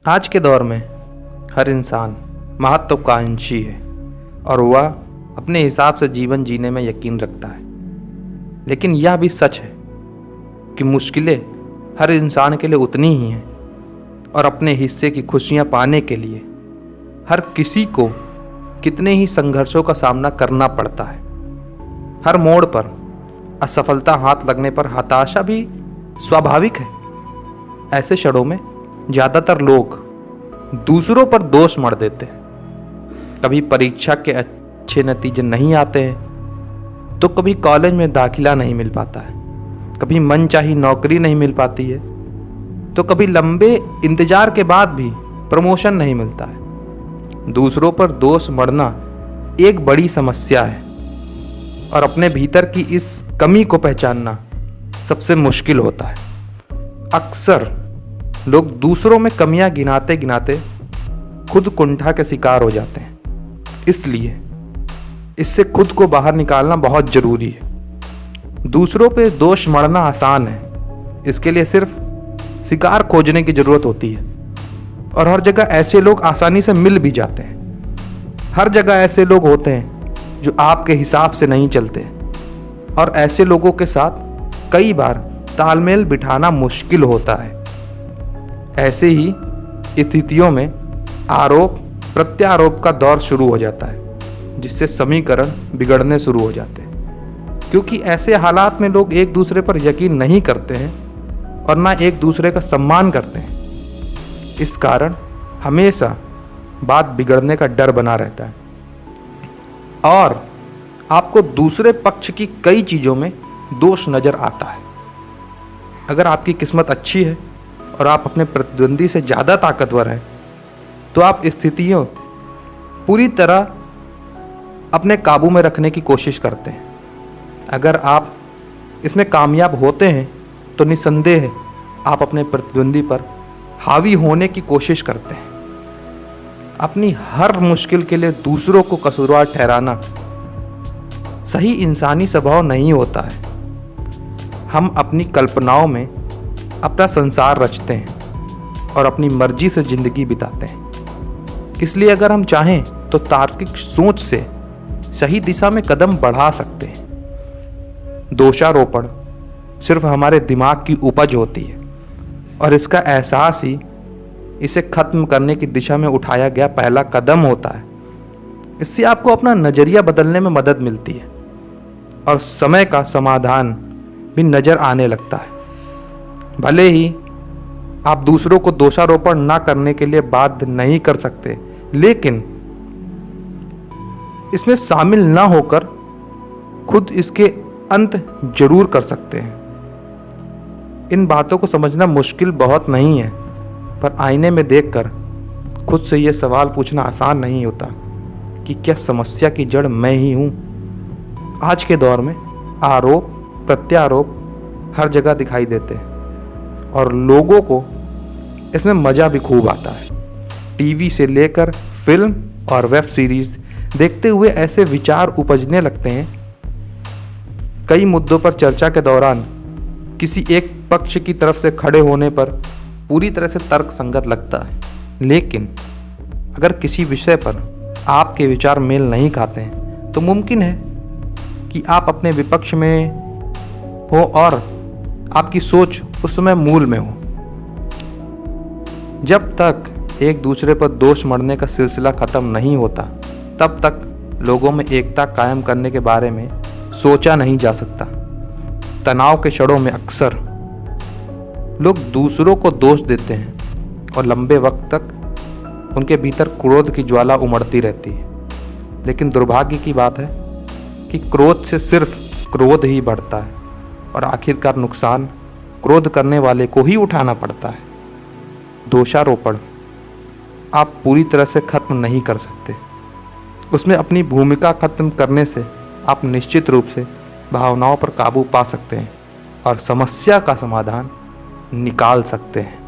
आज के दौर में हर इंसान महत्वाकांक्षी है और वह अपने हिसाब से जीवन जीने में यकीन रखता है। लेकिन यह भी सच है कि मुश्किलें हर इंसान के लिए उतनी ही हैं और अपने हिस्से की खुशियां पाने के लिए हर किसी को कितने ही संघर्षों का सामना करना पड़ता है। हर मोड़ पर असफलता हाथ लगने पर हताशा भी स्वाभाविक है। ऐसे क्षणों में ज़्यादातर लोग दूसरों पर दोष मढ़ देते हैं। कभी परीक्षा के अच्छे नतीजे नहीं आते हैं तो कभी कॉलेज में दाखिला नहीं मिल पाता है, कभी मनचाही नौकरी नहीं मिल पाती है तो कभी लंबे इंतजार के बाद भी प्रमोशन नहीं मिलता है। दूसरों पर दोष मढ़ना एक बड़ी समस्या है और अपने भीतर की इस कमी को पहचानना सबसे मुश्किल होता है। अक्सर लोग दूसरों में कमियां गिनाते गिनाते खुद कुंठा के शिकार हो जाते हैं। इसलिए इससे खुद को बाहर निकालना बहुत ज़रूरी है। दूसरों पे दोष मढ़ना आसान है, इसके लिए सिर्फ शिकार खोजने की ज़रूरत होती है और हर जगह ऐसे लोग आसानी से मिल भी जाते हैं। हर जगह ऐसे लोग होते हैं जो आपके हिसाब से नहीं चलते और ऐसे लोगों के साथ कई बार तालमेल बिठाना मुश्किल होता है। ऐसे ही स्थितियों में आरोप प्रत्यारोप का दौर शुरू हो जाता है, जिससे समीकरण बिगड़ने शुरू हो जाते हैं। क्योंकि ऐसे हालात में लोग एक दूसरे पर यकीन नहीं करते हैं और ना एक दूसरे का सम्मान करते हैं। इस कारण हमेशा बात बिगड़ने का डर बना रहता है और आपको दूसरे पक्ष की कई चीज़ों में दोष नज़र आता है। अगर आपकी किस्मत अच्छी है और आप अपने प्रतिद्वंदी से ज़्यादा ताकतवर हैं तो आप स्थितियों पूरी तरह अपने काबू में रखने की कोशिश करते हैं। अगर आप इसमें कामयाब होते हैं तो निस्संदेह आप अपने प्रतिद्वंदी पर हावी होने की कोशिश करते हैं। अपनी हर मुश्किल के लिए दूसरों को कसूरवार ठहराना सही इंसानी स्वभाव नहीं होता है। हम अपनी कल्पनाओं में अपना संसार रचते हैं और अपनी मर्जी से ज़िंदगी बिताते हैं। इसलिए अगर हम चाहें तो तार्किक सोच से सही दिशा में कदम बढ़ा सकते हैं। दोषारोपण सिर्फ हमारे दिमाग की उपज होती है और इसका एहसास ही इसे ख़त्म करने की दिशा में उठाया गया पहला कदम होता है। इससे आपको अपना नज़रिया बदलने में मदद मिलती है और समय का समाधान भी नज़र आने लगता है। भले ही आप दूसरों को दोषारोपण ना करने के लिए बाध्य नहीं कर सकते, लेकिन इसमें शामिल ना होकर खुद इसके अंत जरूर कर सकते हैं। इन बातों को समझना मुश्किल बहुत नहीं है, पर आईने में देखकर खुद से यह सवाल पूछना आसान नहीं होता कि क्या समस्या की जड़ मैं ही हूँ। आज के दौर में आरोप प्रत्यारोप हर जगह दिखाई देते हैं और लोगों को इसमें मज़ा भी खूब आता है। टीवी से लेकर फिल्म और वेब सीरीज़ देखते हुए ऐसे विचार उपजने लगते हैं। कई मुद्दों पर चर्चा के दौरान किसी एक पक्ष की तरफ से खड़े होने पर पूरी तरह से तर्कसंगत लगता है, लेकिन अगर किसी विषय पर आपके विचार मेल नहीं खाते हैं तो मुमकिन है कि आप अपने विपक्ष में हो और आपकी सोच उस समय मूल में हो। जब तक एक दूसरे पर दोष मढ़ने का सिलसिला ख़त्म नहीं होता तब तक लोगों में एकता कायम करने के बारे में सोचा नहीं जा सकता। तनाव के क्षणों में अक्सर लोग दूसरों को दोष देते हैं और लंबे वक्त तक उनके भीतर क्रोध की ज्वाला उमड़ती रहती है। लेकिन दुर्भाग्य की बात है कि क्रोध से सिर्फ क्रोध ही बढ़ता है और आखिरकार नुकसान क्रोध करने वाले को ही उठाना पड़ता है। दोषारोपण आप पूरी तरह से खत्म नहीं कर सकते, उसमें अपनी भूमिका खत्म करने से आप निश्चित रूप से भावनाओं पर काबू पा सकते हैं और समस्या का समाधान निकाल सकते हैं।